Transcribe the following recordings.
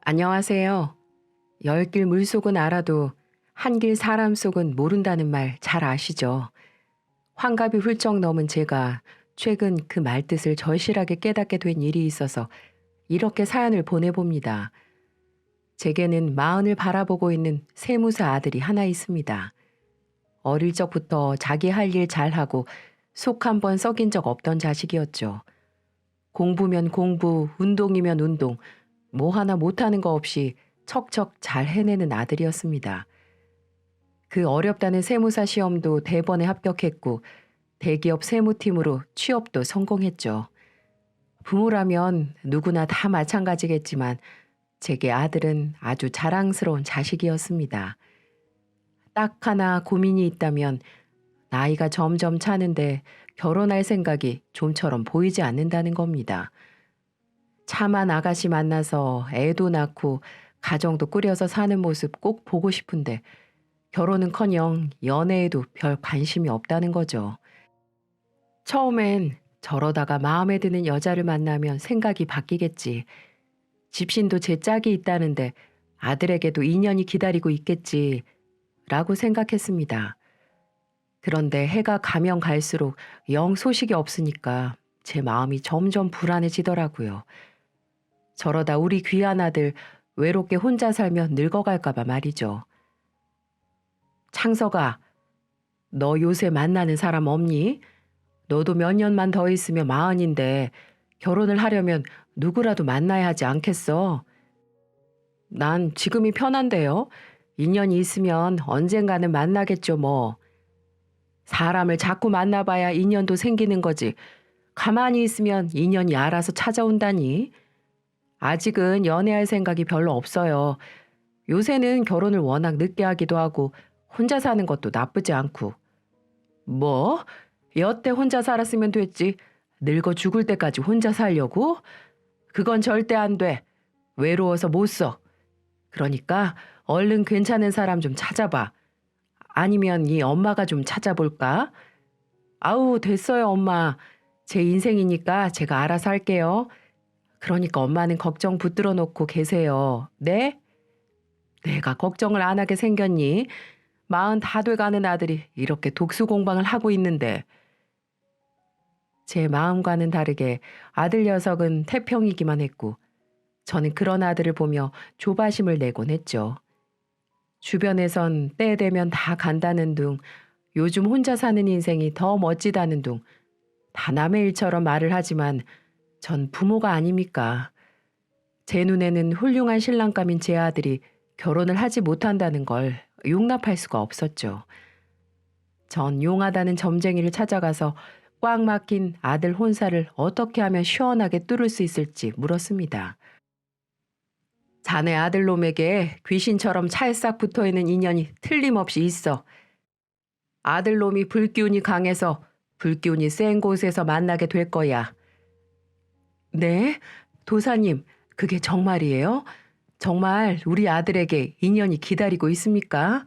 안녕하세요. 열 길 물속은 알아도 한 길 사람 속은 모른다는 말 잘 아시죠? 환갑이 훌쩍 넘은 제가 최근 그 말뜻을 절실하게 깨닫게 된 일이 있어서 이렇게 사연을 보내봅니다. 제게는 마흔을 바라보고 있는 세무사 아들이 하나 있습니다. 어릴 적부터 자기 할 일 잘하고 속 한 번 썩인 적 없던 자식이었죠. 공부면 공부, 운동이면 운동, 뭐 하나 못하는 거 없이 척척 잘 해내는 아들이었습니다. 그 어렵다는 세무사 시험도 대번에 합격했고 대기업 세무팀으로 취업도 성공했죠. 부모라면 누구나 다 마찬가지겠지만 제게 아들은 아주 자랑스러운 자식이었습니다. 딱 하나 고민이 있다면 나이가 점점 차는데 결혼할 생각이 좀처럼 보이지 않는다는 겁니다. 차만 아가씨 만나서 애도 낳고 가정도 꾸려서 사는 모습 꼭 보고 싶은데 결혼은커녕 연애에도 별 관심이 없다는 거죠. 처음엔 저러다가 마음에 드는 여자를 만나면 생각이 바뀌겠지. 집신도 제 짝이 있다는데 아들에게도 인연이 기다리고 있겠지. 라고 생각했습니다. 그런데 해가 가면 갈수록 영 소식이 없으니까 제 마음이 점점 불안해지더라고요. 저러다 우리 귀한 아들 외롭게 혼자 살며 늙어갈까봐 말이죠. 창석아, 너 요새 만나는 사람 없니? 너도 몇 년만 더 있으면 마흔인데 결혼을 하려면 누구라도 만나야 하지 않겠어? 난 지금이 편한데요. 인연이 있으면 언젠가는 만나겠죠 뭐. 사람을 자꾸 만나봐야 인연도 생기는 거지. 가만히 있으면 인연이 알아서 찾아온다니. 아직은 연애할 생각이 별로 없어요. 요새는 결혼을 워낙 늦게 하기도 하고 혼자 사는 것도 나쁘지 않고. 뭐? 여태 혼자 살았으면 됐지. 늙어 죽을 때까지 혼자 살려고? 그건 절대 안 돼. 외로워서 못 써. 그러니까 얼른 괜찮은 사람 좀 찾아봐. 아니면 네 엄마가 좀 찾아볼까? 아우, 됐어요, 엄마. 제 인생이니까 제가 알아서 할게요. 그러니까 엄마는 걱정 붙들어 놓고 계세요. 네? 내가 걱정을 안 하게 생겼니? 마흔 다 돼가는 아들이 이렇게 독수 공방을 하고 있는데. 제 마음과는 다르게 아들 녀석은 태평이기만 했고 저는 그런 아들을 보며 조바심을 내곤 했죠. 주변에선 때 되면 다 간다는 둥, 요즘 혼자 사는 인생이 더 멋지다는 둥, 다 남의 일처럼 말을 하지만 전 부모가 아닙니까? 제 눈에는 훌륭한 신랑감인 제 아들이 결혼을 하지 못한다는 걸 용납할 수가 없었죠. 전 용하다는 점쟁이를 찾아가서 꽉 막힌 아들 혼사를 어떻게 하면 시원하게 뚫을 수 있을지 물었습니다. 자네 아들놈에게 귀신처럼 찰싹 붙어있는 인연이 틀림없이 있어. 아들놈이 불기운이 강해서 불기운이 센 곳에서 만나게 될 거야. 네? 도사님, 그게 정말이에요? 정말 우리 아들에게 인연이 기다리고 있습니까?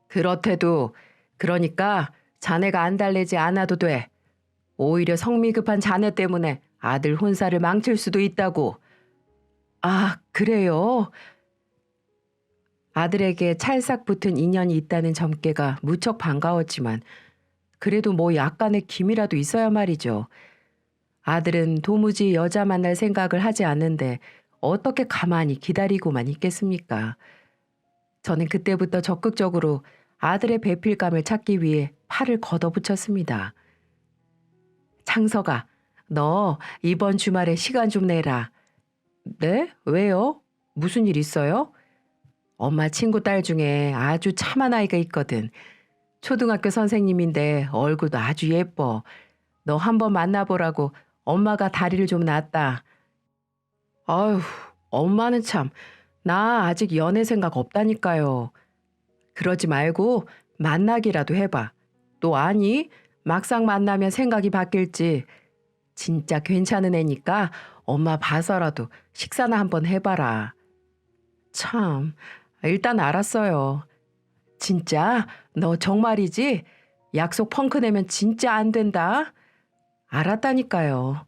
그렇대도, 그러니까 자네가 안달내지 않아도 돼. 오히려 성미 급한 자네 때문에 아들 혼사를 망칠 수도 있다고. 아, 그래요? 아들에게 찰싹 붙은 인연이 있다는 점괘가 무척 반가웠지만 그래도 뭐 약간의 기미라도 있어야 말이죠. 아들은 도무지 여자 만날 생각을 하지 않는데 어떻게 가만히 기다리고만 있겠습니까? 저는 그때부터 적극적으로 아들의 배필감을 찾기 위해 팔을 걷어붙였습니다. 창석아, 너 이번 주말에 시간 좀 내라. 네? 왜요? 무슨 일 있어요? 엄마 친구 딸 중에 아주 참한 아이가 있거든. 초등학교 선생님인데 얼굴도 아주 예뻐. 너 한번 만나보라고 엄마가 다리를 좀 놨다. 아휴, 엄마는 참, 나 아직 연애 생각 없다니까요. 그러지 말고 만나기라도 해봐. 또 아니? 막상 만나면 생각이 바뀔지. 진짜 괜찮은 애니까 엄마 봐서라도 식사나 한번 해봐라. 참, 일단 알았어요. 진짜? 너 정말이지? 약속 펑크 내면 진짜 안 된다? 알았다니까요.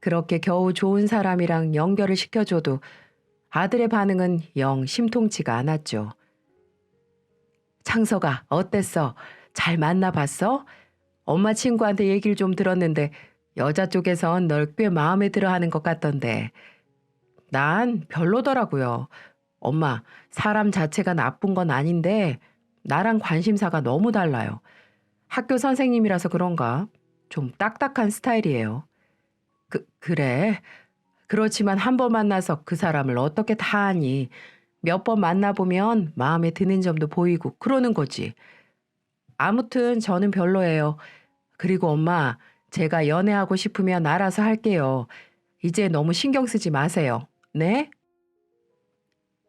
그렇게 겨우 좋은 사람이랑 연결을 시켜줘도 아들의 반응은 영 심통치가 않았죠. 창석아, 어땠어? 잘 만나봤어? 엄마 친구한테 얘기를 좀 들었는데 여자 쪽에선 널 꽤 마음에 들어 하는 것 같던데. 난 별로더라고요. 엄마, 사람 자체가 나쁜 건 아닌데 나랑 관심사가 너무 달라요. 학교 선생님이라서 그런가? 좀 딱딱한 스타일이에요. 그래. 그렇지만 한 번 만나서 그 사람을 어떻게 다 아니. 몇 번 만나보면 마음에 드는 점도 보이고 그러는 거지. 아무튼 저는 별로예요. 그리고 엄마, 제가 연애하고 싶으면 알아서 할게요. 이제 너무 신경 쓰지 마세요. 네?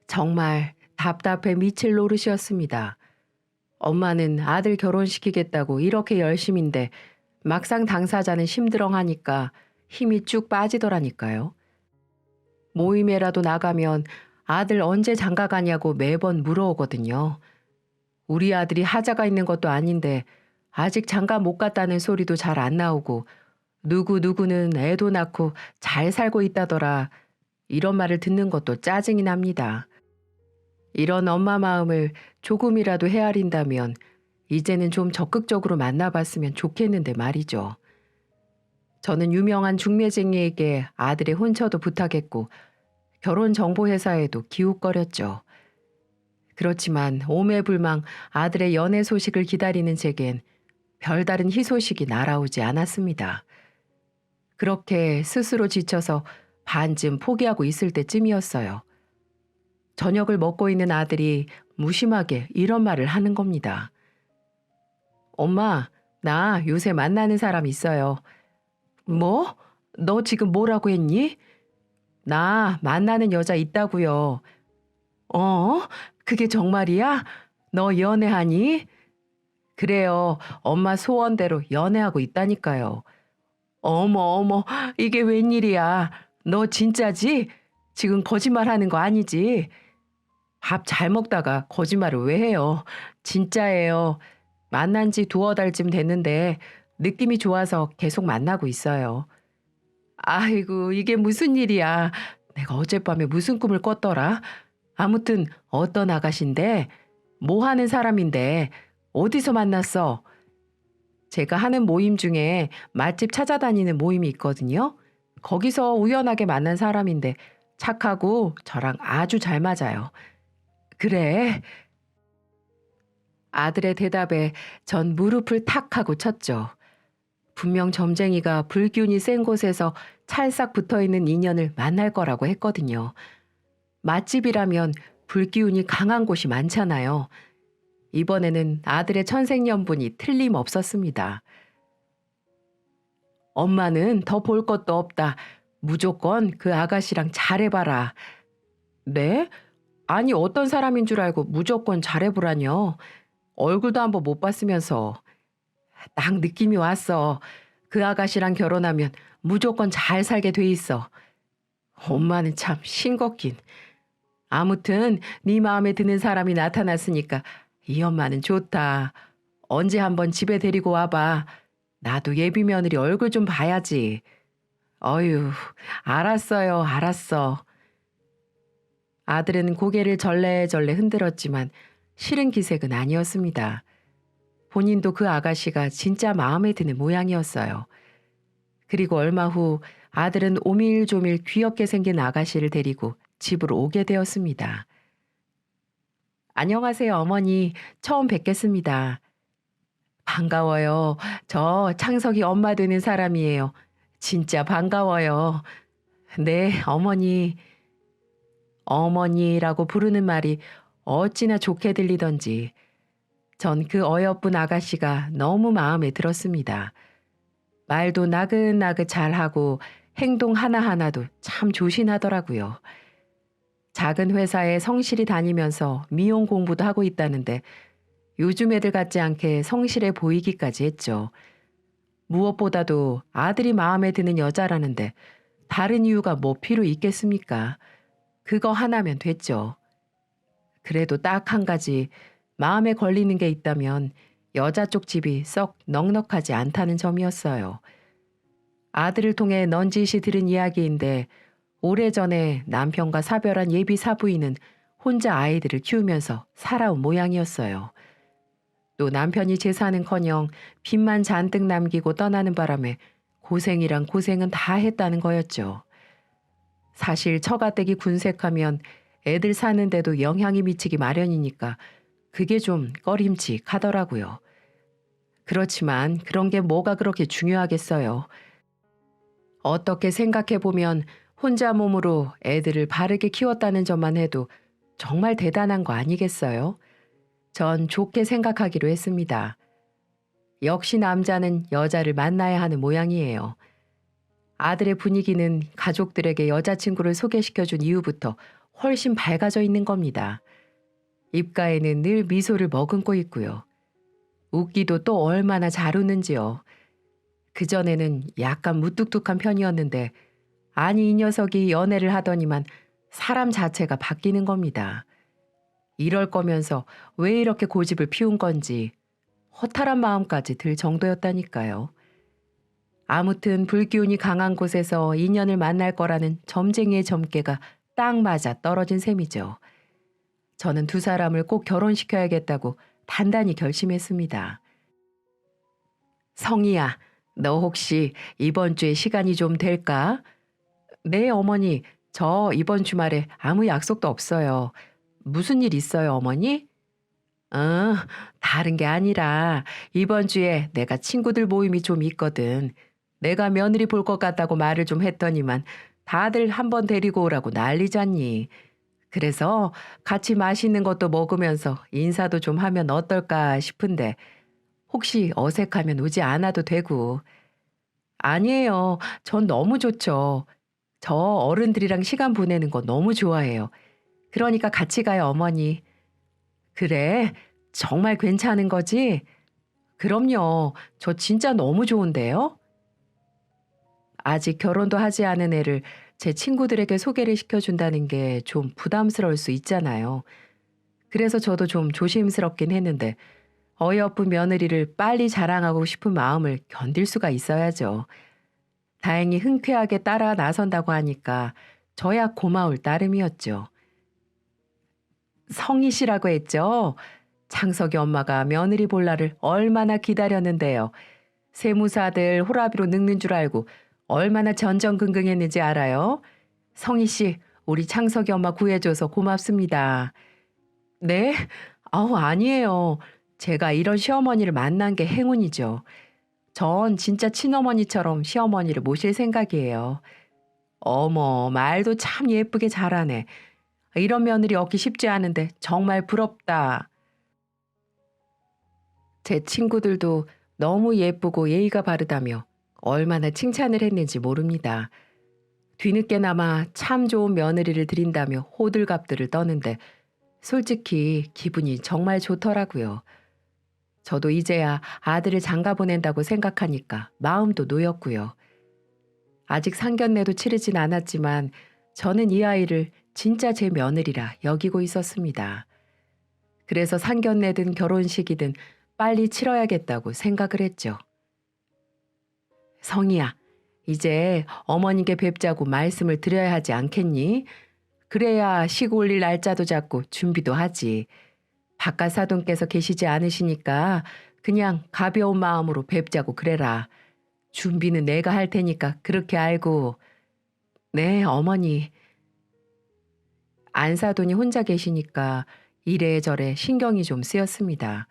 정말 답답해 미칠 노릇이었습니다. 엄마는 아들 결혼시키겠다고 이렇게 열심인데 막상 당사자는 심드렁하니까 힘이 쭉 빠지더라니까요. 모임에라도 나가면 아들 언제 장가 가냐고 매번 물어오거든요. 우리 아들이 하자가 있는 것도 아닌데 아직 장가 못 갔다는 소리도 잘 안 나오고 누구누구는 애도 낳고 잘 살고 있다더라. 이런 말을 듣는 것도 짜증이 납니다. 이런 엄마 마음을 조금이라도 헤아린다면 이제는 좀 적극적으로 만나봤으면 좋겠는데 말이죠. 저는 유명한 중매쟁이에게 아들의 혼처도 부탁했고 결혼정보회사에도 기웃거렸죠. 그렇지만 오매불망 아들의 연애 소식을 기다리는 제겐 별다른 희소식이 날아오지 않았습니다. 그렇게 스스로 지쳐서 반쯤 포기하고 있을 때쯤이었어요. 저녁을 먹고 있는 아들이 무심하게 이런 말을 하는 겁니다. 엄마, 나 요새 만나는 사람 있어요. 뭐? 너 지금 뭐라고 했니? 나 만나는 여자 있다고요. 어? 그게 정말이야? 너 연애하니? 그래요. 엄마 소원대로 연애하고 있다니까요. 어머, 어머, 이게 웬일이야. 너 진짜지? 지금 거짓말하는 거 아니지? 밥 잘 먹다가 거짓말을 왜 해요? 진짜예요. 만난 지 두어 달쯤 됐는데 느낌이 좋아서 계속 만나고 있어요. 아이고, 이게 무슨 일이야. 내가 어젯밤에 무슨 꿈을 꿨더라? 아무튼 어떤 아가씨인데 뭐 하는 사람인데 어디서 만났어? 제가 하는 모임 중에 맛집 찾아다니는 모임이 있거든요. 거기서 우연하게 만난 사람인데 착하고 저랑 아주 잘 맞아요. 그래. 아들의 대답에 전 무릎을 탁 하고 쳤죠. 분명 점쟁이가 불기운이 센 곳에서 찰싹 붙어있는 인연을 만날 거라고 했거든요. 맛집이라면 불기운이 강한 곳이 많잖아요. 이번에는 아들의 천생연분이 틀림없었습니다. 엄마는 더 볼 것도 없다. 무조건 그 아가씨랑 잘해봐라. 네? 아니 어떤 사람인 줄 알고 무조건 잘해보라뇨. 얼굴도 한번 못 봤으면서. 딱 느낌이 왔어. 그 아가씨랑 결혼하면 무조건 잘 살게 돼 있어. 엄마는 참 싱겁긴. 아무튼 네 마음에 드는 사람이 나타났으니까 이 엄마는 좋다. 언제 한번 집에 데리고 와봐. 나도 예비 며느리 얼굴 좀 봐야지. 어휴, 알았어요, 알았어. 아들은 고개를 절레절레 흔들었지만 싫은 기색은 아니었습니다. 본인도 그 아가씨가 진짜 마음에 드는 모양이었어요. 그리고 얼마 후 아들은 오밀조밀 귀엽게 생긴 아가씨를 데리고 집으로 오게 되었습니다. 안녕하세요, 어머니. 처음 뵙겠습니다. 반가워요. 저 창석이 엄마 되는 사람이에요. 진짜 반가워요. 네, 어머니. 어머니라고 부르는 말이 어찌나 좋게 들리던지 전 그 어여쁜 아가씨가 너무 마음에 들었습니다. 말도 나긋나긋 잘하고 행동 하나하나도 참 조신하더라고요. 작은 회사에 성실히 다니면서 미용 공부도 하고 있다는데 요즘 애들 같지 않게 성실해 보이기까지 했죠. 무엇보다도 아들이 마음에 드는 여자라는데 다른 이유가 뭐 필요 있겠습니까? 그거 하나면 됐죠. 그래도 딱 한 가지 마음에 걸리는 게 있다면 여자 쪽 집이 썩 넉넉하지 않다는 점이었어요. 아들을 통해 넌지시 들은 이야기인데 오래전에 남편과 사별한 예비 사부인은 혼자 아이들을 키우면서 살아온 모양이었어요. 또 남편이 재산은커녕 빚만 잔뜩 남기고 떠나는 바람에 고생이란 고생은 다 했다는 거였죠. 사실 처가댁이 군색하면 애들 사는데도 영향이 미치기 마련이니까 그게 좀 꺼림칙하더라고요. 그렇지만 그런 게 뭐가 그렇게 중요하겠어요. 어떻게 생각해보면 혼자 몸으로 애들을 바르게 키웠다는 점만 해도 정말 대단한 거 아니겠어요? 전 좋게 생각하기로 했습니다. 역시 남자는 여자를 만나야 하는 모양이에요. 아들의 분위기는 가족들에게 여자친구를 소개시켜준 이후부터 훨씬 밝아져 있는 겁니다. 입가에는 늘 미소를 머금고 있고요. 웃기도 또 얼마나 잘 웃는지요. 그전에는 약간 무뚝뚝한 편이었는데 아니 이 녀석이 연애를 하더니만 사람 자체가 바뀌는 겁니다. 이럴 거면서 왜 이렇게 고집을 피운 건지 허탈한 마음까지 들 정도였다니까요. 아무튼 불기운이 강한 곳에서 인연을 만날 거라는 점쟁이의 점괘가 딱 맞아 떨어진 셈이죠. 저는 두 사람을 꼭 결혼시켜야겠다고 단단히 결심했습니다. 성희야, 너 혹시 이번 주에 시간이 좀 될까? 네, 어머니. 저 이번 주말에 아무 약속도 없어요. 무슨 일 있어요, 어머니? 어, 다른 게 아니라 이번 주에 내가 친구들 모임이 좀 있거든. 내가 며느리 볼 것 같다고 말을 좀 했더니만 다들 한번 데리고 오라고 난리잖니. 그래서 같이 맛있는 것도 먹으면서 인사도 좀 하면 어떨까 싶은데 혹시 어색하면 오지 않아도 되고. 아니에요. 전 너무 좋죠. 저 어른들이랑 시간 보내는 거 너무 좋아해요. 그러니까 같이 가요, 어머니. 그래? 정말 괜찮은 거지? 그럼요. 저 진짜 너무 좋은데요? 아직 결혼도 하지 않은 애를 제 친구들에게 소개를 시켜준다는 게 좀 부담스러울 수 있잖아요. 그래서 저도 좀 조심스럽긴 했는데 어여쁜 며느리를 빨리 자랑하고 싶은 마음을 견딜 수가 있어야죠. 다행히 흔쾌하게 따라 나선다고 하니까 저야 고마울 따름이었죠. 성희 씨라고 했죠? 창석이 엄마가 며느리 볼 날을 얼마나 기다렸는데요. 세무사들 호라비로 늙는 줄 알고 얼마나 전전긍긍했는지 알아요? 성희 씨, 우리 창석이 엄마 구해줘서 고맙습니다. 네? 아니에요. 제가 이런 시어머니를 만난 게 행운이죠. 전 진짜 친어머니처럼 시어머니를 모실 생각이에요. 어머, 말도 참 예쁘게 잘하네. 이런 며느리 얻기 쉽지 않은데 정말 부럽다. 제 친구들도 너무 예쁘고 예의가 바르다며 얼마나 칭찬을 했는지 모릅니다. 뒤늦게나마 참 좋은 며느리를 드린다며 호들갑들을 떠는데 솔직히 기분이 정말 좋더라고요. 저도 이제야 아들을 장가 보낸다고 생각하니까 마음도 놓였고요. 아직 상견례도 치르진 않았지만 저는 이 아이를 진짜 제 며느리라 여기고 있었습니다. 그래서 상견례든 결혼식이든 빨리 치러야겠다고 생각을 했죠. 성희야, 이제 어머니께 뵙자고 말씀을 드려야 하지 않겠니? 그래야 시고 올릴 날짜도 잡고 준비도 하지. 바깥 사돈께서 계시지 않으시니까 그냥 가벼운 마음으로 뵙자고 그래라. 준비는 내가 할 테니까 그렇게 알고. 네, 어머니. 안사돈이 혼자 계시니까 이래저래 신경이 좀 쓰였습니다.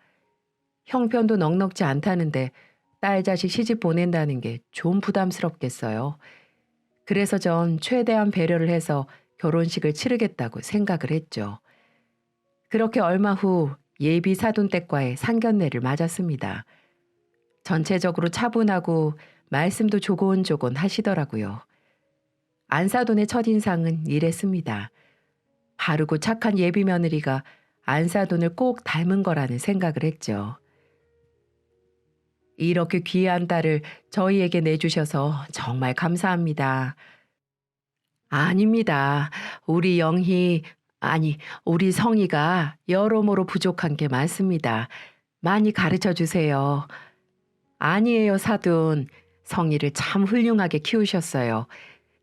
형편도 넉넉지 않다는데 딸 자식 시집 보낸다는 게 좀 부담스럽겠어요. 그래서 전 최대한 배려를 해서 결혼식을 치르겠다고 생각을 했죠. 그렇게 얼마 후 예비 사돈댁과의 상견례를 맞았습니다. 전체적으로 차분하고 말씀도 조곤조곤 하시더라고요. 안사돈의 첫인상은 이랬습니다. 바르고 착한 예비 며느리가 안사돈을 꼭 닮은 거라는 생각을 했죠. 이렇게 귀한 딸을 저희에게 내주셔서 정말 감사합니다. 아닙니다. 우리 영희, 아니, 우리 성희가 여러모로 부족한 게 많습니다. 많이 가르쳐 주세요. 아니에요, 사돈. 성희를 참 훌륭하게 키우셨어요.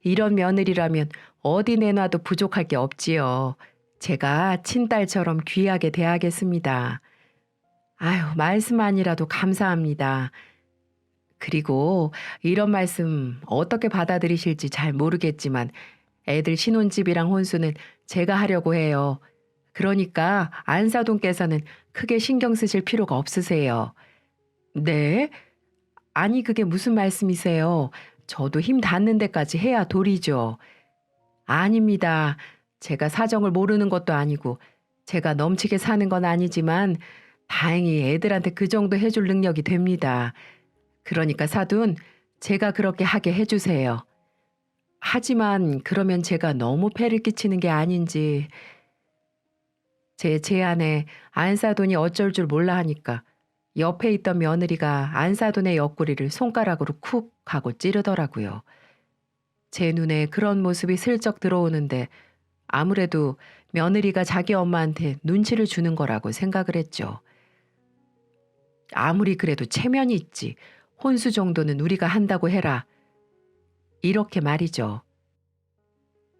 이런 며느리라면 어디 내놔도 부족할 게 없지요. 제가 친딸처럼 귀하게 대하겠습니다. 아유, 말씀만이라도 감사합니다. 그리고 이런 말씀 어떻게 받아들이실지 잘 모르겠지만 애들 신혼집이랑 혼수는 제가 하려고 해요. 그러니까 안사돈께서는 크게 신경 쓰실 필요가 없으세요. 네? 아니, 그게 무슨 말씀이세요? 저도 힘 닿는 데까지 해야 도리죠. 아닙니다. 제가 사정을 모르는 것도 아니고 제가 넘치게 사는 건 아니지만 다행히 애들한테 그 정도 해줄 능력이 됩니다. 그러니까 사돈, 제가 그렇게 하게 해주세요. 하지만 그러면 제가 너무 폐를 끼치는 게 아닌지. 제 제안에 안사돈이 어쩔 줄 몰라 하니까 옆에 있던 며느리가 안사돈의 옆구리를 손가락으로 쿡 하고 찌르더라고요. 제 눈에 그런 모습이 슬쩍 들어오는데 아무래도 며느리가 자기 엄마한테 눈치를 주는 거라고 생각을 했죠. 아무리 그래도 체면이 있지. 혼수 정도는 우리가 한다고 해라. 이렇게 말이죠.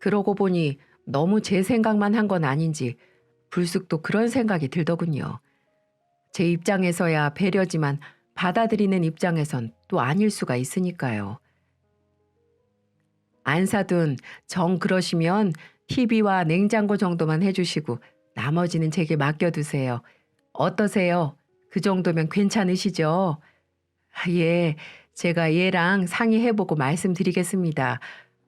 그러고 보니 너무 제 생각만 한 건 아닌지 불쑥 또 그런 생각이 들더군요. 제 입장에서야 배려지만 받아들이는 입장에선 또 아닐 수가 있으니까요. 안 사둔 정 그러시면 TV와 냉장고 정도만 해주시고 나머지는 제게 맡겨두세요. 어떠세요? 그 정도면 괜찮으시죠? 예, 제가 얘랑 상의해보고 말씀드리겠습니다.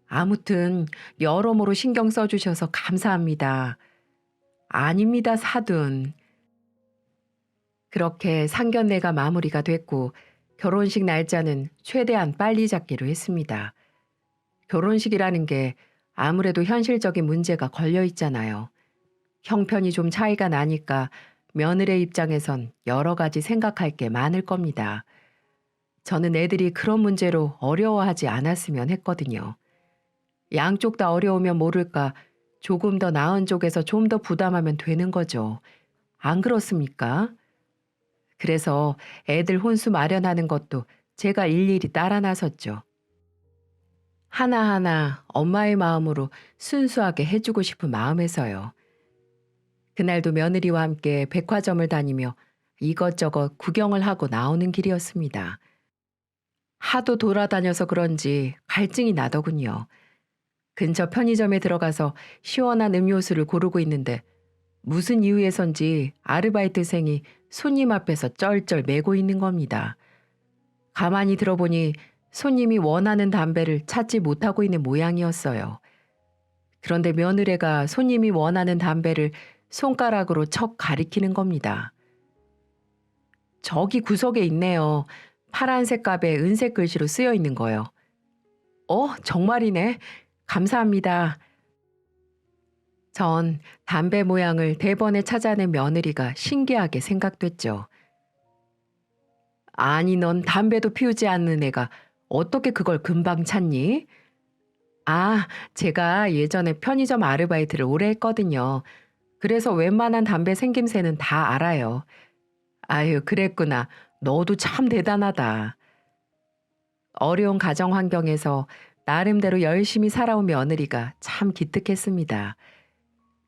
아무튼 여러모로 신경 써주셔서 감사합니다. 아닙니다, 사돈. 그렇게 상견례가 마무리가 됐고 결혼식 날짜는 최대한 빨리 잡기로 했습니다. 결혼식이라는 게 아무래도 현실적인 문제가 걸려 있잖아요. 형편이 좀 차이가 나니까 며느리 입장에선 여러 가지 생각할 게 많을 겁니다. 저는 애들이 그런 문제로 어려워하지 않았으면 했거든요. 양쪽 다 어려우면 모를까 조금 더 나은 쪽에서 좀 더 부담하면 되는 거죠. 안 그렇습니까? 그래서 애들 혼수 마련하는 것도 제가 일일이 따라 나섰죠. 하나하나 엄마의 마음으로 순수하게 해주고 싶은 마음에서요. 그날도 며느리와 함께 백화점을 다니며 이것저것 구경을 하고 나오는 길이었습니다. 하도 돌아다녀서 그런지 갈증이 나더군요. 근처 편의점에 들어가서 시원한 음료수를 고르고 있는데 무슨 이유에선지 아르바이트생이 손님 앞에서 쩔쩔 매고 있는 겁니다. 가만히 들어보니 손님이 원하는 담배를 찾지 못하고 있는 모양이었어요. 그런데 며느리가 손님이 원하는 담배를 손가락으로 척 가리키는 겁니다. 저기 구석에 있네요. 파란색 값에 은색 글씨로 쓰여 있는 거요. 정말이네. 감사합니다. 전 담배 모양을 대번에 찾아낸 며느리가 신기하게 생각됐죠. 아니, 넌 담배도 피우지 않는 애가 어떻게 그걸 금방 찾니? 아, 제가 예전에 편의점 아르바이트를 오래 했거든요. 그래서 웬만한 담배 생김새는 다 알아요. 아유, 그랬구나. 너도 참 대단하다. 어려운 가정 환경에서 나름대로 열심히 살아온 며느리가 참 기특했습니다.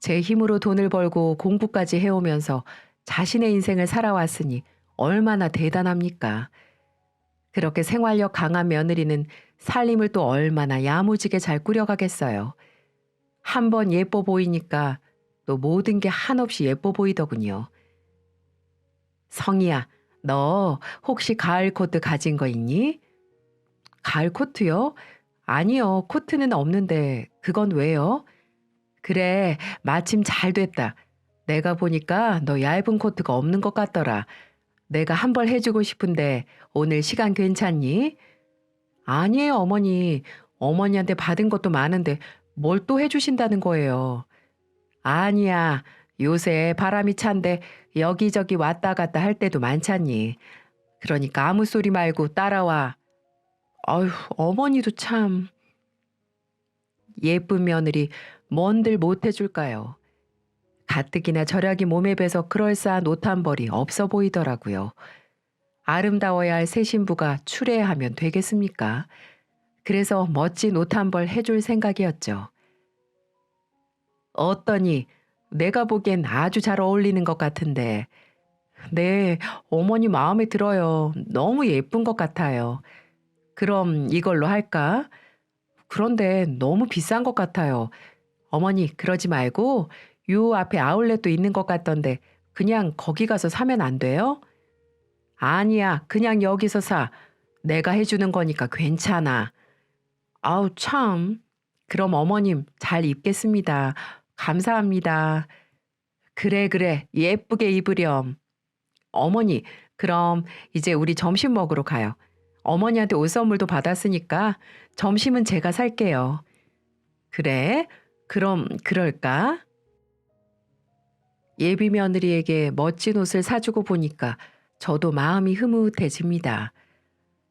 제 힘으로 돈을 벌고 공부까지 해오면서 자신의 인생을 살아왔으니 얼마나 대단합니까? 그렇게 생활력 강한 며느리는 살림을 또 얼마나 야무지게 잘 꾸려가겠어요. 한번 예뻐 보이니까 또 모든 게 한없이 예뻐 보이더군요. 성희야, 너 혹시 가을 코트 가진 거 있니? 가을 코트요? 아니요, 코트는 없는데 그건 왜요? 그래, 마침 잘 됐다. 내가 보니까 너 얇은 코트가 없는 것 같더라. 내가 한 벌 해주고 싶은데 오늘 시간 괜찮니? 아니에요, 어머니. 어머니한테 받은 것도 많은데 뭘 또 해주신다는 거예요. 아니야. 요새 바람이 찬데 여기저기 왔다 갔다 할 때도 많잖니. 그러니까 아무 소리 말고 따라와. 아휴, 어머니도 참. 예쁜 며느리 뭔들 못 해줄까요? 가뜩이나 절약이 몸에 배서 그럴싸한 옷 한 벌이 없어 보이더라고요. 아름다워야 할 새 신부가 추레하면 되겠습니까? 그래서 멋진 옷 한 벌 해줄 생각이었죠. 어떠니? 내가 보기엔 아주 잘 어울리는 것 같은데. 네, 어머니 마음에 들어요. 너무 예쁜 것 같아요. 그럼 이걸로 할까? 그런데 너무 비싼 것 같아요. 어머니, 그러지 말고 요 앞에 아울렛도 있는 것 같던데 그냥 거기 가서 사면 안 돼요? 아니야, 그냥 여기서 사. 내가 해주는 거니까 괜찮아. 아우, 참. 그럼 어머님, 잘 입겠습니다. 감사합니다. 그래, 그래. 예쁘게 입으렴. 어머니, 그럼 이제 우리 점심 먹으러 가요. 어머니한테 옷 선물도 받았으니까 점심은 제가 살게요. 그래? 그럼 그럴까? 예비 며느리에게 멋진 옷을 사주고 보니까 저도 마음이 흐뭇해집니다.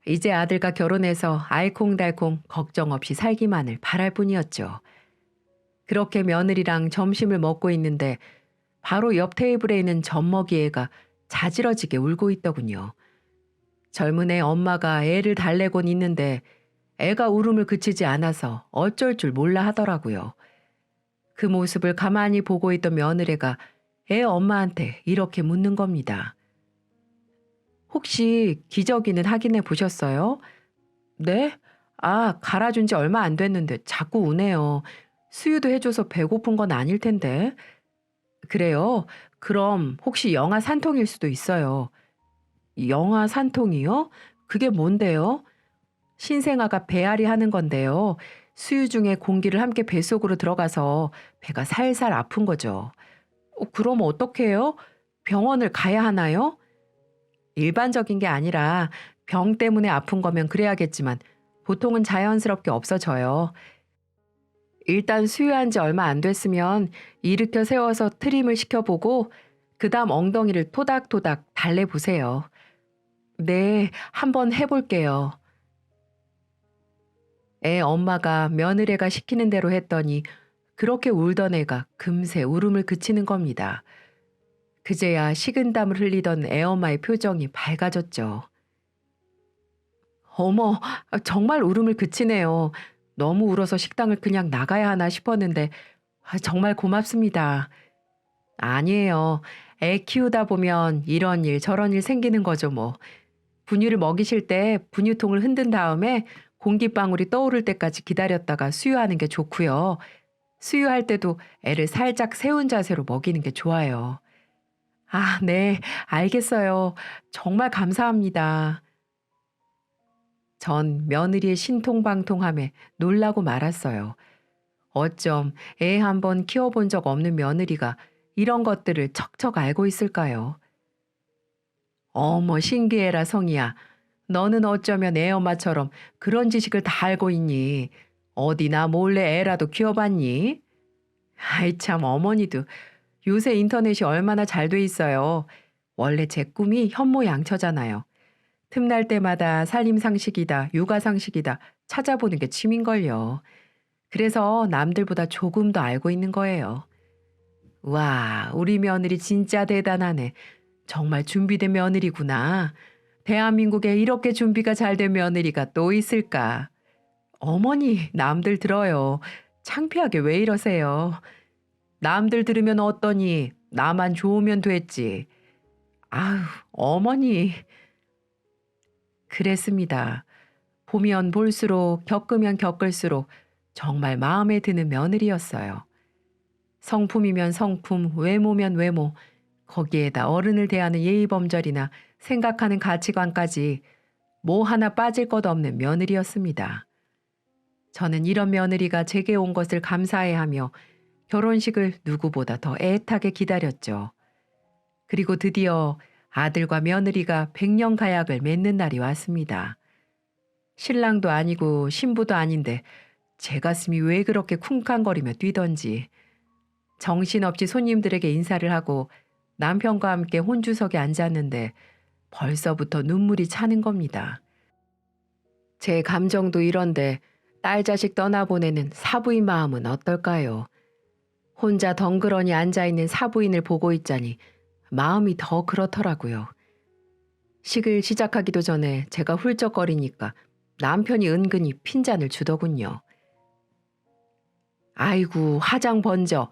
이제 아들과 결혼해서 알콩달콩 걱정 없이 살기만을 바랄 뿐이었죠. 그렇게 며느리랑 점심을 먹고 있는데 바로 옆 테이블에 있는 젖먹이 애가 자지러지게 울고 있더군요. 젊은 애 엄마가 애를 달래곤 있는데 애가 울음을 그치지 않아서 어쩔 줄 몰라 하더라고요. 그 모습을 가만히 보고 있던 며느리가 애 엄마한테 이렇게 묻는 겁니다. 혹시 기저귀는 확인해 보셨어요? 네? 아, 갈아준 지 얼마 안 됐는데 자꾸 우네요. 수유도 해줘서 배고픈 건 아닐 텐데. 그래요? 그럼 혹시 영아 산통일 수도 있어요. 영아 산통이요? 그게 뭔데요? 신생아가 배앓이 하는 건데요. 수유 중에 공기를 함께 뱃속으로 들어가서 배가 살살 아픈 거죠. 그럼 어떡해요? 병원을 가야 하나요? 일반적인 게 아니라 병 때문에 아픈 거면 그래야겠지만 보통은 자연스럽게 없어져요. 일단 수유한 지 얼마 안 됐으면 일으켜 세워서 트림을 시켜보고 그다음 엉덩이를 토닥토닥 달래보세요. 네, 한번 해볼게요. 애 엄마가 며느리가 시키는 대로 했더니 그렇게 울던 애가 금세 울음을 그치는 겁니다. 그제야 식은땀을 흘리던 애 엄마의 표정이 밝아졌죠. 어머, 정말 울음을 그치네요. 너무 울어서 식당을 그냥 나가야 하나 싶었는데 정말 고맙습니다. 아니에요. 애 키우다 보면 이런 일 저런 일 생기는 거죠 뭐. 분유를 먹이실 때 분유통을 흔든 다음에 공기방울이 떠오를 때까지 기다렸다가 수유하는 게 좋고요. 수유할 때도 애를 살짝 세운 자세로 먹이는 게 좋아요. 아, 네, 알겠어요. 정말 감사합니다. 전 며느리의 신통방통함에 놀라고 말았어요. 어쩜 애 한 번 키워본 적 없는 며느리가 이런 것들을 척척 알고 있을까요? 어머, 신기해라, 성희야. 너는 어쩌면 애 엄마처럼 그런 지식을 다 알고 있니? 어디나 몰래 애라도 키워봤니? 아이 참, 어머니도 요새 인터넷이 얼마나 잘 돼 있어요. 원래 제 꿈이 현모양처잖아요. 틈날 때마다 살림상식이다, 육아상식이다 찾아보는 게 취미인걸요. 그래서 남들보다 조금 더 알고 있는 거예요. 와, 우리 며느리 진짜 대단하네. 정말 준비된 며느리구나. 대한민국에 이렇게 준비가 잘 된 며느리가 또 있을까? 어머니, 남들 들어요. 창피하게 왜 이러세요? 남들 들으면 어떠니? 나만 좋으면 됐지. 아휴, 어머니. 그랬습니다. 보면 볼수록 겪으면 겪을수록 정말 마음에 드는 며느리였어요. 성품이면 성품, 외모면 외모, 거기에다 어른을 대하는 예의범절이나 생각하는 가치관까지 뭐 하나 빠질 것 없는 며느리였습니다. 저는 이런 며느리가 제게 온 것을 감사해하며 결혼식을 누구보다 더 애타게 기다렸죠. 그리고 드디어 아들과 며느리가 백년 가약을 맺는 날이 왔습니다. 신랑도 아니고 신부도 아닌데 제 가슴이 왜 그렇게 쿵쾅거리며 뛰던지 정신없이 손님들에게 인사를 하고 남편과 함께 혼주석에 앉았는데 벌써부터 눈물이 차는 겁니다. 제 감정도 이런데 딸 자식 떠나보내는 사부인 마음은 어떨까요? 혼자 덩그러니 앉아있는 사부인을 보고 있자니 마음이 더 그렇더라고요. 식을 시작하기도 전에 제가 훌쩍거리니까 남편이 은근히 핀잔을 주더군요. 아이고, 화장 번져.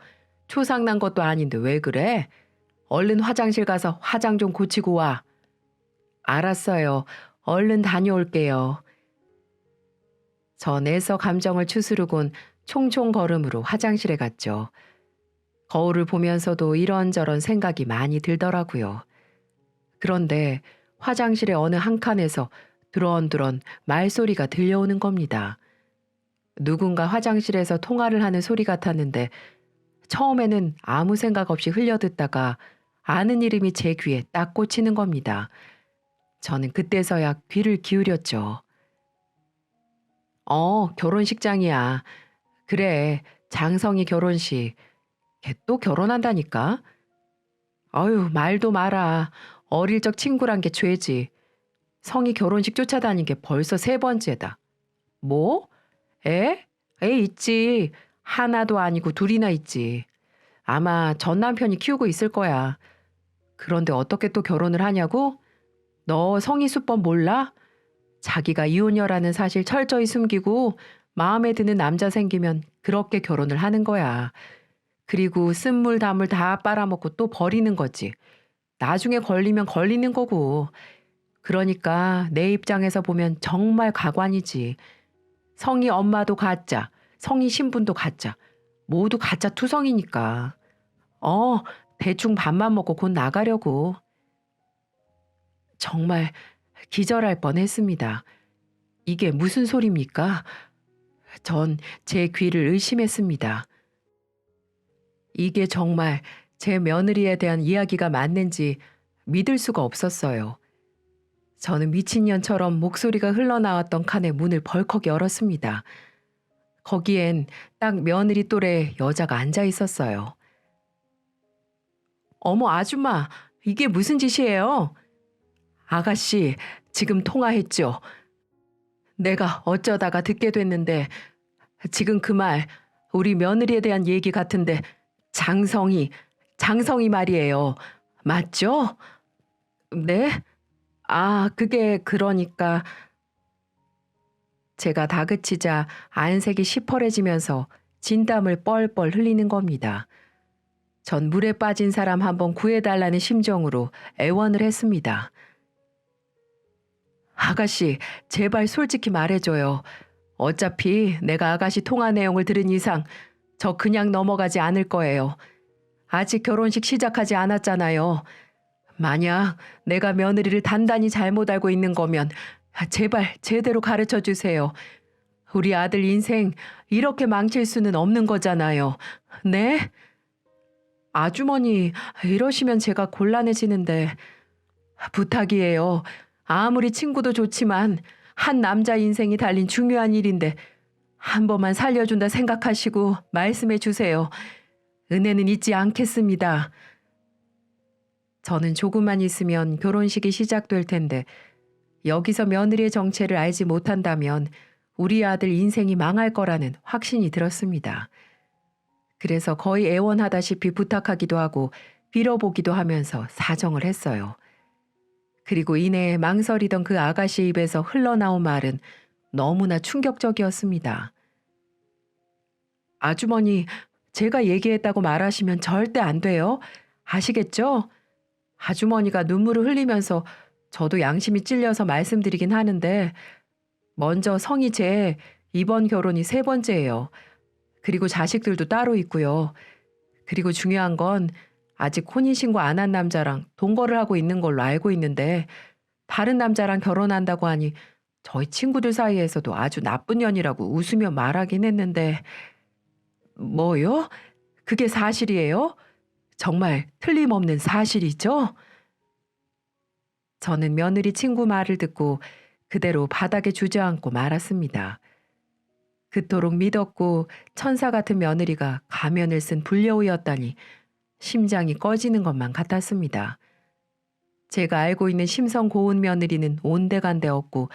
초상 난 것도 아닌데 왜 그래? 얼른 화장실 가서 화장 좀 고치고 와. 알았어요. 얼른 다녀올게요. 전 애서 감정을 추스르곤 총총 걸음으로 화장실에 갔죠. 거울을 보면서도 이런저런 생각이 많이 들더라고요. 그런데 화장실의 어느 한 칸에서 드런드런 말소리가 들려오는 겁니다. 누군가 화장실에서 통화를 하는 소리 같았는데 처음에는 아무 생각 없이 흘려듣다가 아는 이름이 제 귀에 딱 꽂히는 겁니다. 저는 그때서야 귀를 기울였죠. 결혼식장이야. 그래, 장성이 결혼식. 걔 또 결혼한다니까? 아유, 말도 마라. 어릴 적 친구란 게 죄지. 성이 결혼식 쫓아다닌 게 벌써 세 번째다. 뭐? 애? 애 있지. 하나도 아니고 둘이나 있지. 아마 전 남편이 키우고 있을 거야. 그런데 어떻게 또 결혼을 하냐고? 너 성희 수법 몰라? 자기가 이혼녀라는 사실 철저히 숨기고 마음에 드는 남자 생기면 그렇게 결혼을 하는 거야. 그리고 쓴물 단물 다 빨아먹고 또 버리는 거지. 나중에 걸리면 걸리는 거고. 그러니까 내 입장에서 보면 정말 가관이지. 성희 엄마도 가짜, 성희 신분도 가짜. 모두 가짜 투성이니까. 어, 대충 밥만 먹고 곧 나가려고. 정말 기절할 뻔했습니다. 이게 무슨 소리입니까? 전 제 귀를 의심했습니다. 이게 정말 제 며느리에 대한 이야기가 맞는지 믿을 수가 없었어요. 저는 미친년처럼 목소리가 흘러나왔던 칸의 문을 벌컥 열었습니다. 거기엔 딱 며느리 또래 여자가 앉아 있었어요. 어머, 아줌마, 이게 무슨 짓이에요? 아가씨, 지금 통화했죠. 내가 어쩌다가 듣게 됐는데 지금 그 말 우리 며느리에 대한 얘기 같은데 장성이 말이에요. 맞죠? 네? 아, 그게 그러니까 제가 다그치자 안색이 시퍼래지면서 진땀을 뻘뻘 흘리는 겁니다. 전 물에 빠진 사람 한번 구해달라는 심정으로 애원을 했습니다. 아가씨, 제발 솔직히 말해줘요. 어차피 내가 아가씨 통화 내용을 들은 이상 저 그냥 넘어가지 않을 거예요. 아직 결혼식 시작하지 않았잖아요. 만약 내가 며느리를 단단히 잘못 알고 있는 거면 제발 제대로 가르쳐 주세요. 우리 아들 인생 이렇게 망칠 수는 없는 거잖아요. 네? 아주머니, 이러시면 제가 곤란해지는데 부탁이에요. 아무리 친구도 좋지만 한 남자 인생이 달린 중요한 일인데 한 번만 살려준다 생각하시고 말씀해 주세요. 은혜는 잊지 않겠습니다. 저는 조금만 있으면 결혼식이 시작될 텐데 여기서 며느리의 정체를 알지 못한다면 우리 아들 인생이 망할 거라는 확신이 들었습니다. 그래서 거의 애원하다시피 부탁하기도 하고 빌어보기도 하면서 사정을 했어요. 그리고 이내 망설이던 그 아가씨 입에서 흘러나온 말은 너무나 충격적이었습니다. 아주머니, 제가 얘기했다고 말하시면 절대 안 돼요. 아시겠죠? 아주머니가 눈물을 흘리면서 저도 양심이 찔려서 말씀드리긴 하는데 먼저 성희 제 이번 결혼이 세 번째예요. 그리고 자식들도 따로 있고요. 그리고 중요한 건 아직 혼인신고 안 한 남자랑 동거를 하고 있는 걸로 알고 있는데 다른 남자랑 결혼한다고 하니 저희 친구들 사이에서도 아주 나쁜 년이라고 웃으며 말하긴 했는데 뭐요? 그게 사실이에요? 정말 틀림없는 사실이죠? 저는 며느리 친구 말을 듣고 그대로 바닥에 주저앉고 말았습니다. 그토록 믿었고 천사 같은 며느리가 가면을 쓴 불려우였다니 심장이 꺼지는 것만 같았습니다. 제가 알고 있는 심성 고운 며느리는 온데간데 없고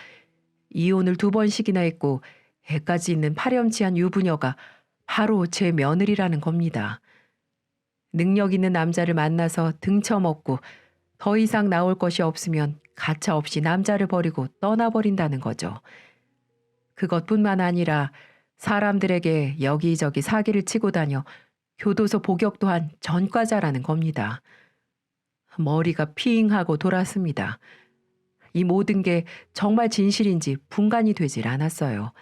이혼을 2번씩이나 했고 애까지 있는 파렴치한 유부녀가 바로 제 며느리라는 겁니다. 능력 있는 남자를 만나서 등쳐먹고 더 이상 나올 것이 없으면 가차 없이 남자를 버리고 떠나버린다는 거죠. 그것뿐만 아니라 사람들에게 여기저기 사기를 치고 다녀 교도소 복역 또한 전과자라는 겁니다. 머리가 피잉하고 돌았습니다. 이 모든 게 정말 진실인지 분간이 되질 않았어요.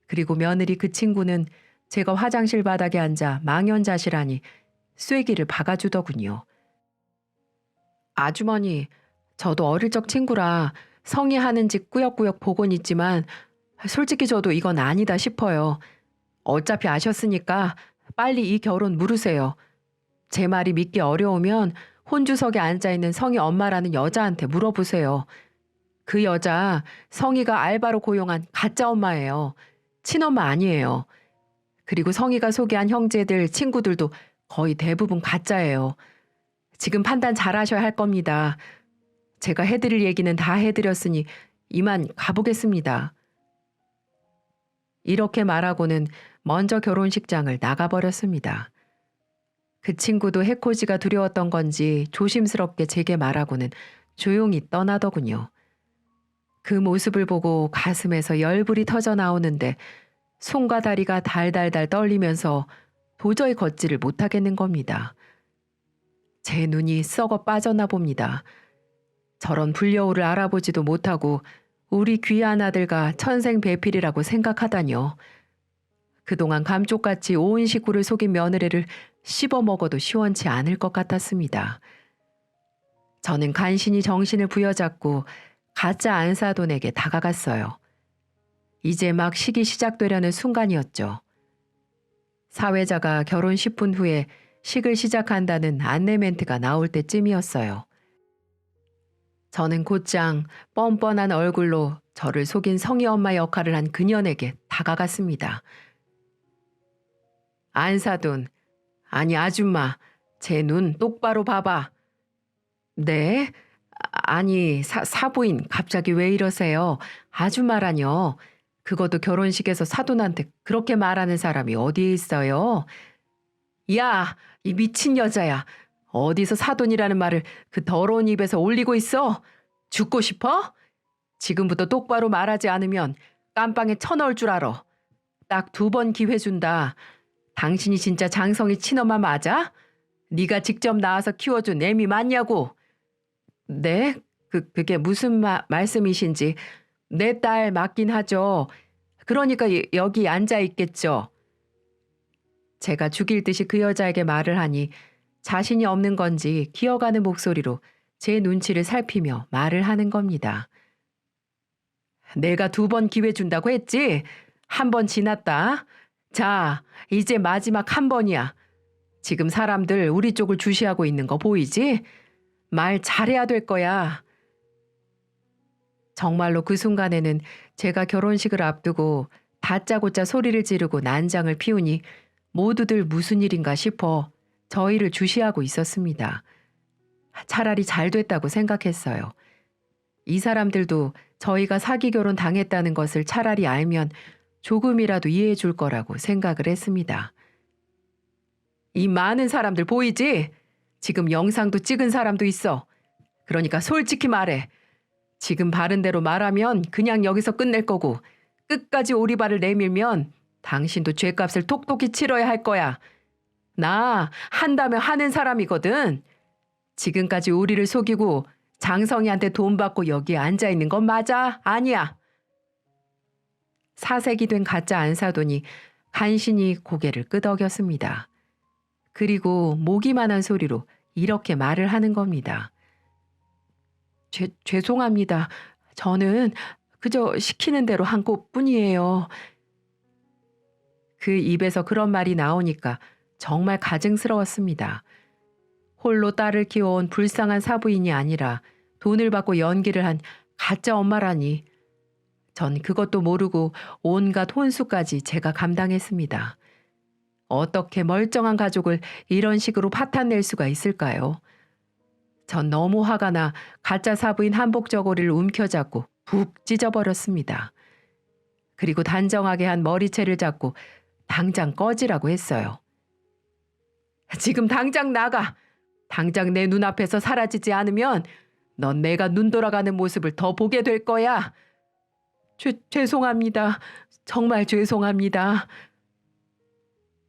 그리고 며느리 그 친구는 제가 화장실 바닥에 앉아 망연자실하니 쐐기를 박아주더군요. 아주머니, 저도 어릴 적 친구라 성이 하는 짓 꾸역꾸역 보곤 있지만 솔직히 저도 이건 아니다 싶어요. 어차피 아셨으니까 빨리 이 결혼 물으세요. 제 말이 믿기 어려우면 혼주석에 앉아있는 성희 엄마라는 여자한테 물어보세요. 그 여자 성희가 알바로 고용한 가짜 엄마예요. 친엄마 아니에요. 그리고 성희가 소개한 형제들, 친구들도 거의 대부분 가짜예요. 지금 판단 잘 하셔야 할 겁니다. 제가 해드릴 얘기는 다 해드렸으니 이만 가보겠습니다. 이렇게 말하고는 먼저 결혼식장을 나가버렸습니다. 그 친구도 해코지가 두려웠던 건지 조심스럽게 제게 말하고는 조용히 떠나더군요. 그 모습을 보고 가슴에서 열불이 터져 나오는데 손과 다리가 달달달 떨리면서 도저히 걷지를 못하겠는 겁니다. 제 눈이 썩어 빠졌나 봅니다. 저런 불려우를 알아보지도 못하고 우리 귀한 아들과 천생배필이라고 생각하다뇨. 그동안 감쪽같이 온 식구를 속인 며느리를 씹어먹어도 시원치 않을 것 같았습니다. 저는 간신히 정신을 부여잡고 가짜 안사돈에게 다가갔어요. 이제 막 식이 시작되려는 순간이었죠. 사회자가 결혼 10분 후에 식을 시작한다는 안내 멘트가 나올 때쯤이었어요. 저는 곧장 뻔뻔한 얼굴로 저를 속인 성희 엄마 역할을 한 그년에게 다가갔습니다. 안사돈, 아니 아줌마, 제 눈 똑바로 봐봐. 네? 아니 사부인 갑자기 왜 이러세요? 아줌마라뇨. 그것도 결혼식에서 사돈한테 그렇게 말하는 사람이 어디에 있어요? 야, 이 미친 여자야. 어디서 사돈이라는 말을 그 더러운 입에서 올리고 있어? 죽고 싶어? 지금부터 똑바로 말하지 않으면 깜빵에 쳐넣을 줄 알아. 딱 2번 기회 준다. 당신이 진짜 장성희 친엄마 맞아? 네가 직접 나와서 키워준 애미 맞냐고? 네? 그게 무슨 말씀이신지. 내 딸 맞긴 하죠. 그러니까 여기 앉아 있겠죠. 제가 죽일 듯이 그 여자에게 말을 하니 자신이 없는 건지 기어가는 목소리로 제 눈치를 살피며 말을 하는 겁니다. 내가 2번 기회 준다고 했지? 1번 지났다. 자, 이제 마지막 1번이야. 지금 사람들 우리 쪽을 주시하고 있는 거 보이지? 말 잘해야 될 거야. 정말로 그 순간에는 제가 결혼식을 앞두고 다짜고짜 소리를 지르고 난장을 피우니 모두들 무슨 일인가 싶어 저희를 주시하고 있었습니다. 차라리 잘 됐다고 생각했어요. 이 사람들도 저희가 사기 결혼 당했다는 것을 차라리 알면 조금이라도 이해해 줄 거라고 생각을 했습니다. 이 많은 사람들 보이지? 지금 영상도 찍은 사람도 있어. 그러니까 솔직히 말해. 지금 바른 대로 말하면 그냥 여기서 끝낼 거고 끝까지 오리발을 내밀면 당신도 죗값을 톡톡히 치러야 할 거야. 나 한다면 하는 사람이거든. 지금까지 우리를 속이고 장성희한테 돈 받고 여기에 앉아있는 건 맞아? 아니야. 사색이 된 가짜 안사돈이 간신히 고개를 끄덕였습니다. 그리고 모기만한 소리로 이렇게 말을 하는 겁니다. 죄송합니다. 저는 그저 시키는 대로 한 것뿐이에요. 그 입에서 그런 말이 나오니까 정말 가증스러웠습니다. 홀로 딸을 키워온 불쌍한 사부인이 아니라 돈을 받고 연기를 한 가짜 엄마라니. 전 그것도 모르고 온갖 혼수까지 제가 감당했습니다. 어떻게 멀쩡한 가족을 이런 식으로 파탄낼 수가 있을까요? 전 너무 화가 나 가짜 사부인 한복 저고리를 움켜잡고 푹 찢어버렸습니다. 그리고 단정하게 한 머리채를 잡고 당장 꺼지라고 했어요. 지금 당장 나가! 당장 내 눈앞에서 사라지지 않으면 넌 내가 눈 돌아가는 모습을 더 보게 될 거야. 죄송합니다. 정말 죄송합니다.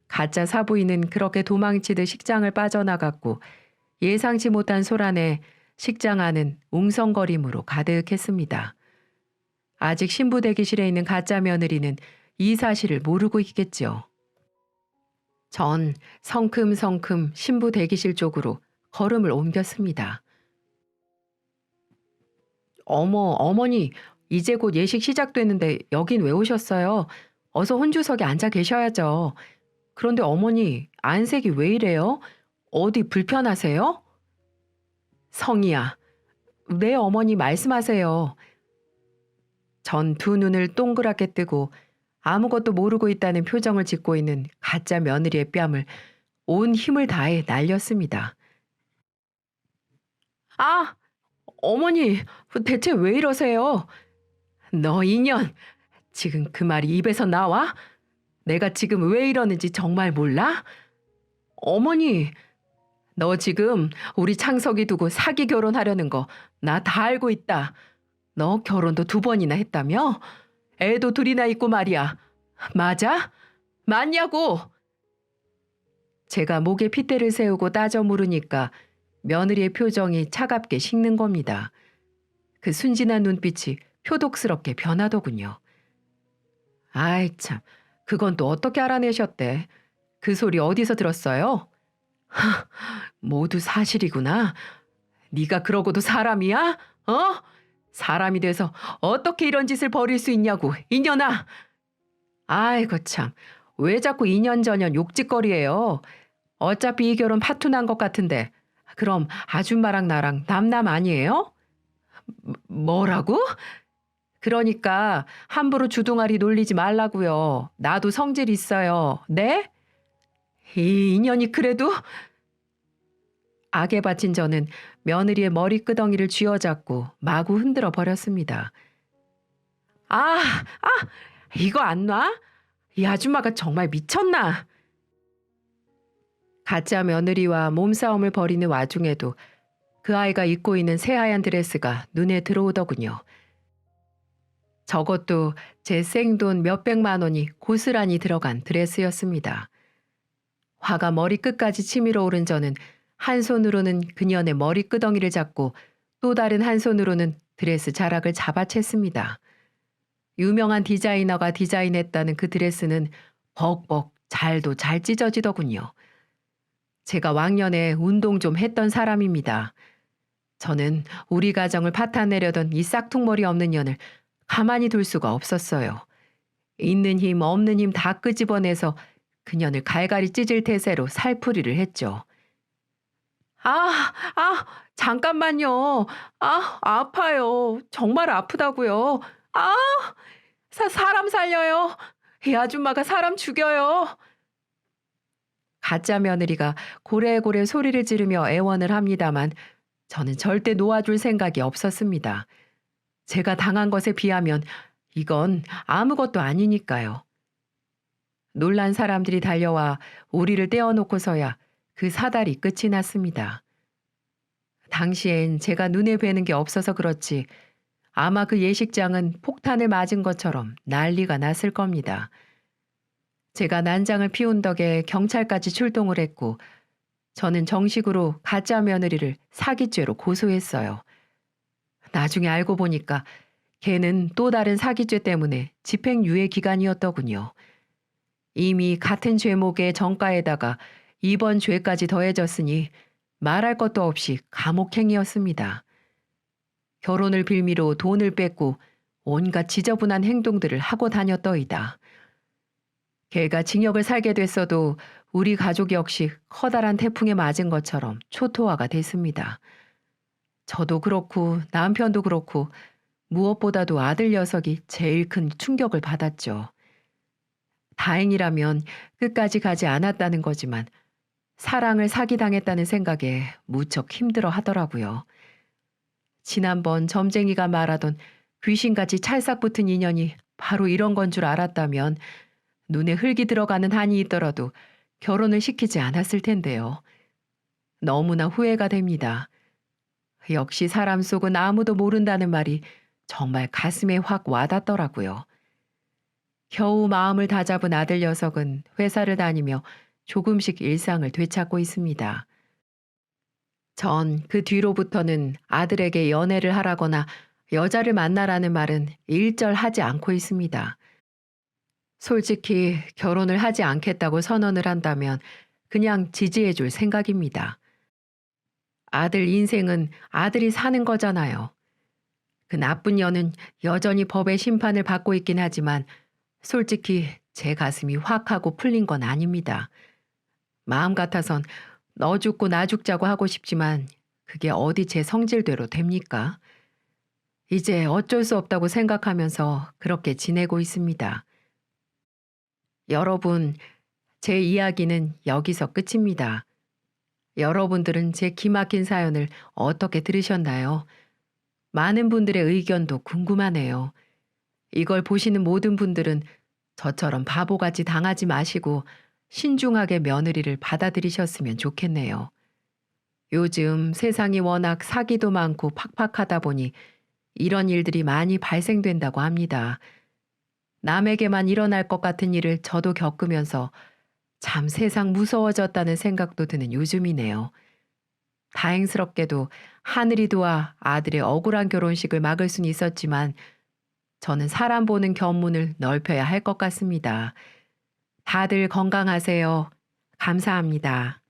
가짜 사부인은 그렇게 도망치듯 식장을 빠져나갔고 예상치 못한 소란에 식장 안은 웅성거림으로 가득했습니다. 아직 신부 대기실에 있는 가짜 며느리는 이 사실을 모르고 있겠죠. 전 성큼성큼 신부 대기실 쪽으로 걸음을 옮겼습니다. 어머니, 이제 곧 예식 시작되는데 여긴 왜 오셨어요? 어서 혼주석에 앉아 계셔야죠. 그런데 어머니, 안색이 왜 이래요? 어디 불편하세요? 성희야, 네 어머니 말씀하세요. 전 두 눈을 동그랗게 뜨고 아무것도 모르고 있다는 표정을 짓고 있는 가짜 며느리의 뺨을 온 힘을 다해 날렸습니다. 아, 어머니, 대체 왜 이러세요? 너 인연, 지금 그 말이 입에서 나와? 내가 지금 왜 이러는지 정말 몰라? 어머니, 너 지금 우리 창석이 두고 사기 결혼하려는 거 나 다 알고 있다. 너 결혼도 2번이나 했다며? 애도 2이나 있고 말이야. 맞아? 맞냐고? 제가 목에 핏대를 세우고 따져 물으니까 며느리의 표정이 차갑게 식는 겁니다. 그 순진한 눈빛이 표독스럽게 변하더군요. 아이 참, 그건 또 어떻게 알아내셨대? 그 소리 어디서 들었어요? 하, 모두 사실이구나. 네가 그러고도 사람이야? 어? 사람이 돼서 어떻게 이런 짓을 벌일 수 있냐고, 이년아. 아이고 참, 왜 자꾸 2년 전년 욕짓거리예요. 어차피 이 결혼 파투난 것 같은데 그럼 아줌마랑 나랑 남남 아니에요? 뭐라고? 그러니까 함부로 주둥아리 놀리지 말라고요. 나도 성질 있어요. 네? 이 인연이 그래도? 악에 바친 저는 며느리의 머리끄덩이를 쥐어잡고 마구 흔들어 버렸습니다. 아, 이거 안 놔? 이 아줌마가 정말 미쳤나? 가짜 며느리와 몸싸움을 벌이는 와중에도 그 아이가 입고 있는 새하얀 드레스가 눈에 들어오더군요. 저것도 제 생돈 몇백만 원이 고스란히 들어간 드레스였습니다. 화가 머리끝까지 치밀어 오른 저는 한 손으로는 그년의 머리끄덩이를 잡고 또 다른 한 손으로는 드레스 자락을 잡아챘습니다. 유명한 디자이너가 디자인했다는 그 드레스는 벅벅 잘도 잘 찢어지더군요. 제가 왕년에 운동 좀 했던 사람입니다. 저는 우리 가정을 파탄내려던 이 싹퉁머리 없는 년을 가만히 둘 수가 없었어요. 있는 힘 없는 힘 다 끄집어내서 그년을 갈갈이 찢을 태세로 살풀이를 했죠. 잠깐만요. 아파요. 정말 아프다고요. 아, 사람 살려요. 이 아줌마가 사람 죽여요. 가짜 며느리가 고래고래 소리를 지르며 애원을 합니다만 저는 절대 놓아줄 생각이 없었습니다. 제가 당한 것에 비하면 이건 아무것도 아니니까요. 놀란 사람들이 달려와 우리를 떼어놓고서야 그 사달이 끝이 났습니다. 당시엔 제가 눈에 뵈는 게 없어서 그렇지 아마 그 예식장은 폭탄을 맞은 것처럼 난리가 났을 겁니다. 제가 난장을 피운 덕에 경찰까지 출동을 했고 저는 정식으로 가짜 며느리를 사기죄로 고소했어요. 나중에 알고 보니까 걔는 또 다른 사기죄 때문에 집행유예 기간이었더군요. 이미 같은 죄목의 정가에다가 이번 죄까지 더해졌으니 말할 것도 없이 감옥행이었습니다. 결혼을 빌미로 돈을 뺏고 온갖 지저분한 행동들을 하고 다녔더이다. 걔가 징역을 살게 됐어도 우리 가족 역시 커다란 태풍에 맞은 것처럼 초토화가 됐습니다. 저도 그렇고 남편도 그렇고 무엇보다도 아들 녀석이 제일 큰 충격을 받았죠. 다행이라면 끝까지 가지 않았다는 거지만 사랑을 사기당했다는 생각에 무척 힘들어 하더라고요. 지난번 점쟁이가 말하던 귀신같이 찰싹 붙은 인연이 바로 이런 건 줄 알았다면 눈에 흙이 들어가는 한이 있더라도 결혼을 시키지 않았을 텐데요. 너무나 후회가 됩니다. 역시 사람 속은 아무도 모른다는 말이 정말 가슴에 확 와닿더라고요. 겨우 마음을 다잡은 아들 녀석은 회사를 다니며 조금씩 일상을 되찾고 있습니다. 전 그 뒤로부터는 아들에게 연애를 하라거나 여자를 만나라는 말은 일절 하지 않고 있습니다. 솔직히 결혼을 하지 않겠다고 선언을 한다면 그냥 지지해 줄 생각입니다. 아들 인생은 아들이 사는 거잖아요. 그 나쁜 년은 여전히 법의 심판을 받고 있긴 하지만 솔직히 제 가슴이 확 하고 풀린 건 아닙니다. 마음 같아선 너 죽고 나 죽자고 하고 싶지만 그게 어디 제 성질대로 됩니까? 이제 어쩔 수 없다고 생각하면서 그렇게 지내고 있습니다. 여러분, 제 이야기는 여기서 끝입니다. 여러분들은 제 기막힌 사연을 어떻게 들으셨나요? 많은 분들의 의견도 궁금하네요. 이걸 보시는 모든 분들은 저처럼 바보같이 당하지 마시고 신중하게 며느리를 받아들이셨으면 좋겠네요. 요즘 세상이 워낙 사기도 많고 팍팍하다 보니 이런 일들이 많이 발생된다고 합니다. 남에게만 일어날 것 같은 일을 저도 겪으면서 참 세상 무서워졌다는 생각도 드는 요즘이네요. 다행스럽게도 하늘이 도와 아들의 억울한 결혼식을 막을 순 있었지만 저는 사람 보는 견문을 넓혀야 할 것 같습니다. 다들 건강하세요. 감사합니다.